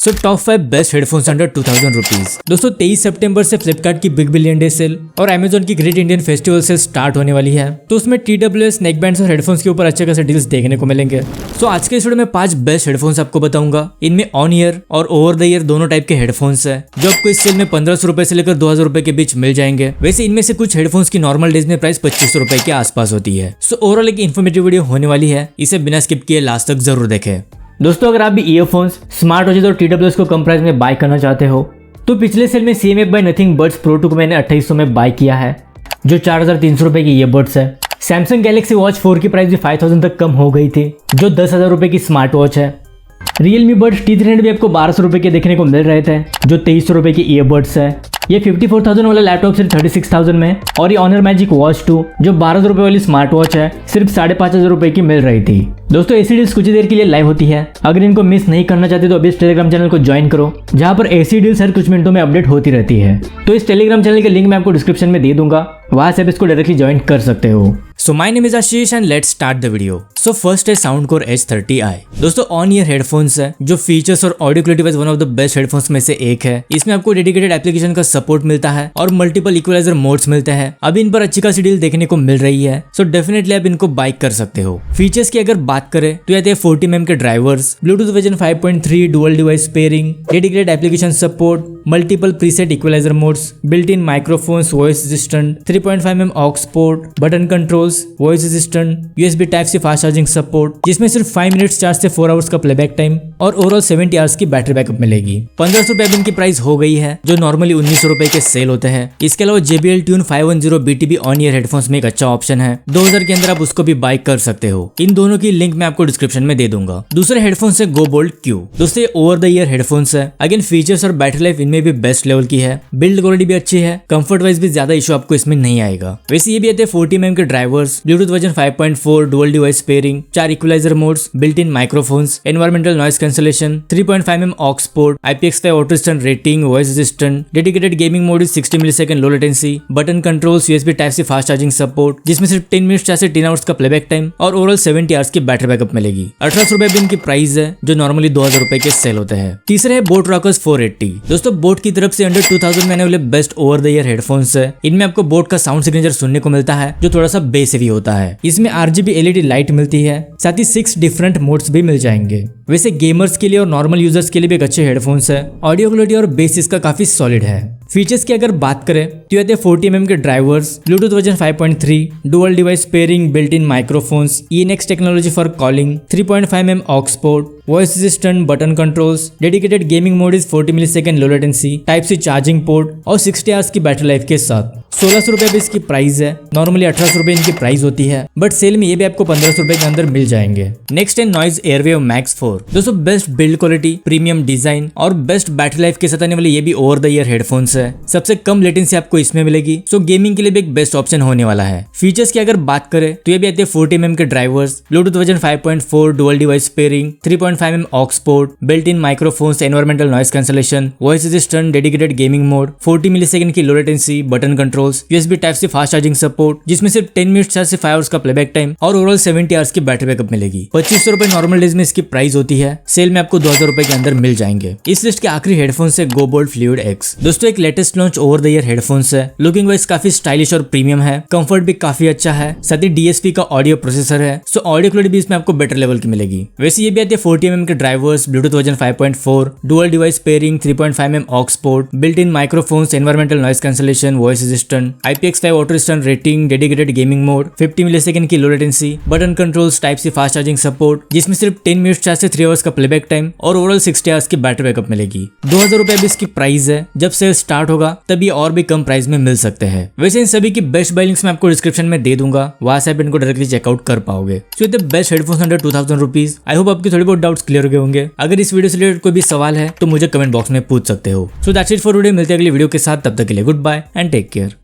So top 5 best headphones under 2000 rupees. दोस्तों 23 सितंबर से फ्लिपकार्ट की बिग बिलियन डे सेल और अमेजॉन की great Indian festival sale start होने वाली है। तो उसमें TWS नेक बैंड्स और हेडफोन्स के ऊपर अच्छे खासे डील्स देखने को मिलेंगे। सो आज के इस वीडियो में 5 बेस्ट हेडफोन्स आपको बताऊंगा। इनमें ऑन ईयर और ओवर द ईयर दोनों टाइप के हेडफोन्स है जो आपको इस सेल में 1500 रुपए से लेकर 2000 रुपए के बीच मिल जाएंगे। वैसे इनमें से कुछ हेडफोन्स की नॉर्मल डेज में प्राइस 2500 रुपए के आसपास होती है। सो ओवरऑल एक इन्फॉर्मेटिव वीडियो होने वाली है, इसे बिना स्किप किए लास्ट तक जरूर देखें। दोस्तों अगर आप भी ईयरफोन्स, स्मार्ट वॉचेस और TWS को कम प्राइस में बाय करना चाहते हो तो पिछले सेल में CMF by nothing buds pro 2 को मैंने 2800 में बाय किया है जो 4300 रुपए की ईयरबड्स है। सैमसंग गैलेक्सी वॉच 4 की प्राइस भी 5000 तक कम हो गई थी जो 10,000 रुपए की स्मार्ट वॉच है। Realme Buds T300 भी आपको 1200 रुपए के देखने को मिल रहे थे जो 2300 रुपए की ईयरबड्स है। ये 54,000 वाला लैपटॉप सिर्फ 36,000 में और ये Honor Magic Watch 2 जो 1200 रुपए वाली स्मार्ट वॉच है सिर्फ 5,500 रुपए की मिल रही थी। दोस्तों ऐसी डील्स कुछ ही देर के लिए लाइव होती है, अगर इनको मिस नहीं करना चाहते तो अभी इस टेलीग्राम चैनल को ज्वाइन करो जहां पर ऐसी डील्स हर कुछ मिनटों में अपडेट होती रहती है। तो इस टेलीग्राम चैनल के लिंक मैं आपको डिस्क्रिप्शन में दे दूंगा, वहां से आप इसको डायरेक्टली ज्वाइन कर सकते हो। So my name is Ashish and let's start the video. So first है साउंडकोर H30i। दोस्तों ऑन ईयर हेडफोन्स है जो फीचर्स और audio quality wise one of the best headphones में से एक है। इसमें आपको डेडिकेटेड एप्लीकेशन का सपोर्ट मिलता है और मल्टीपल इक्वलाइजर मोड्स मिलते हैं। अभी इन पर अच्छी खासी डील देखने को मिल रही है, सो डेफिनेटली आप इनको बाय कर सकते हो। फीचर्स की अगर बात करें तो ये 40 mm के drivers, Bluetooth version 5.3, dual device pairing, dedicated application support, multiple preset equalizer modes, built in microphones, voice assistant, 3.5 mm aux port, button controls, voice assistant, USB type से फास्ट चार्जिंग सपोर्ट जिसमें सिर्फ 5 minutes charge से 4 hours का playback time और overall 70 hours की battery backup मिलेगी। 1500 रुपए इनकी प्राइस हो गई है जो नॉर्मली 1900 रुपए के सेल होते हैं। इसके अलावा JBL Tune 510 BTB on ear headphones में एक अच्छा ऑप्शन है, 2000 के अंदर आप उसको भी बाय कर सकते हो। इन दोनों की लिंक मैं आपको डिस्क्रिप्शन में दे दूंगा। दूसरे हेडफोन्स है Go Bold Q। दोस्तों ये ओवर द ईयर हेडफोन्स है। अगेन फीचर्स और बैटरी लाइफ इनमें भी बेस्ट लेवल की है, बिल्ड क्वालिटी भी अच्छी है, कंफर्ट वाइज भी ज्यादा इशू आपको इसमें नहीं आएगा। वैसे ये भी आते हैं 40 mm के drivers, Bluetooth version 5.4, dual device pairing, 4 equalizer modes, built in microphones, environmental noise cancellation, 3.5 mm aux port, IPX5 auto stand rating, voice assistant, dedicated gaming mode 60 millisecond low latency, button controls, USB type से fast charging support जिसमें सिर्फ 10 minutes charge से 10 hours का playback time और overall 70 hours की battery backup मिलेगी। 1800 रुपए इनकी प्राइस है जो नॉर्मली 2000 रुपए के सेल होते हैं। तीसरे है बोट रॉकर्स 480। दोस्तों बोट की तरफ से अंडर 2000 में आने वाले best over the ear headphones है। इनमें आपको बोट का साउंड सिग्नेचर सुनने को मिलता है जो थोड़ा सा बेस हेवी होता है। इसमें RGB LED लाइट मिलती है, साथ ही 6 डिफरेंट मोड्स भी मिल जाएंगे। वैसे गेमर्स के लिए और नॉर्मल यूजर्स के लिए भी एक अच्छे हेडफोन्स है। ऑडियो क्वालिटी और बेस इसका काफी सॉलिड है। फीचर्स की अगर बात करें तो ये 40 mm के drivers, Bluetooth version 5.3, dual device pairing, built in microphones, ENX technology for calling, 3.5 mm aux port, voice assistant, button controls, dedicated gaming mode is 40 millisecond low latency, type C charging port और 60 hours की battery life के साथ 1600 रुपए भी इसकी price है। Normally 1800 रुपए इनकी प्राइस होती है, बट सेल में ये भी आपको 1500 रुपए के अंदर मिल जाएंगे। नेक्स्ट है नॉइज एयरवेव मैक्स 4। दोस्तों best build quality, premium design और बेस्ट बैटरी लाइफ के साथ आने वाले ये भी ओवर द ईयर हेडफोन्स है। सबसे कम लेटेंसी आपको इसमें मिलेगी, सो गेमिंग के लिए भी एक बेस्ट ऑप्शन होने वाला है। फीचर्स की अगर बात करें तो ये भी आते हैं 40 mm के drivers, Bluetooth version 5.4, dual device pairing, 3.5 mm aux port, built in microphones, environmental noise cancellation, voice assistant, dedicated gaming mode, 40 millisecond की low latency, button controls, USB type से फास्ट चार्जिंग सपोर्ट जिसमें सिर्फ 10 minutes charge से 5 hours का playback time और overall 70 hours की battery backup मिलेगी। 2500 रुपए नॉर्मल डेज में इसकी प्राइस होती है, सेल में आपको 2000 रुपए के अंदर मिल जाएंगे। इस लिस्ट के आखिरी हेडफोन्स है Go Bold Fluid X। दोस्तों एक latest launch over the ear headphones है। लुकिंग वाइज काफी स्टाइलिश और प्रीमियम है, कंफर्ट भी काफी अच्छा है, साथ ही DSP का ऑडियो प्रोसेसर है, सो ऑडियो क्वालिटी भी इसमें आपको बेटर लेवल की मिलेगी। वैसे ये भी आते हैं 40 mm के drivers, Bluetooth version 5.4, dual device pairing, 3.5 mm aux port, built in microphones, environmental noise cancellation, voice assistant, IPX5 auto stand rating, dedicated gaming mode, 50 millisecond की low latency, button controls, type से fast charging support जिसमें सिर्फ 10 minutes charge से 3 hours का playback time और overall 60 hours की battery backup मिलेगी। 2000 रुपए भी इसकी प्राइस है, जब सेल स्टार्ट होगा तब ये और भी कम प्राइस में मिल सकते हैं। वैसे इन सभी की बेस्ट बाय लिंक्स मैं आपको डिस्क्रिप्शन में दे दूंगा, वहां से आप इनको डायरेक्टली चेकआउट कर पाओगे। So the best headphones under 2000 rupees. I hope आपके थोड़े बहुत डाउट्स क्लियर हो गए होंगे। अगर इस वीडियो से रिलेटेड कोई भी सवाल है तो मुझे कमेंट बॉक्स में पूछ सकते हो। So that's it for today. मिलते हैं अगली वीडियो के साथ, तब तक के लिए goodbye and take care.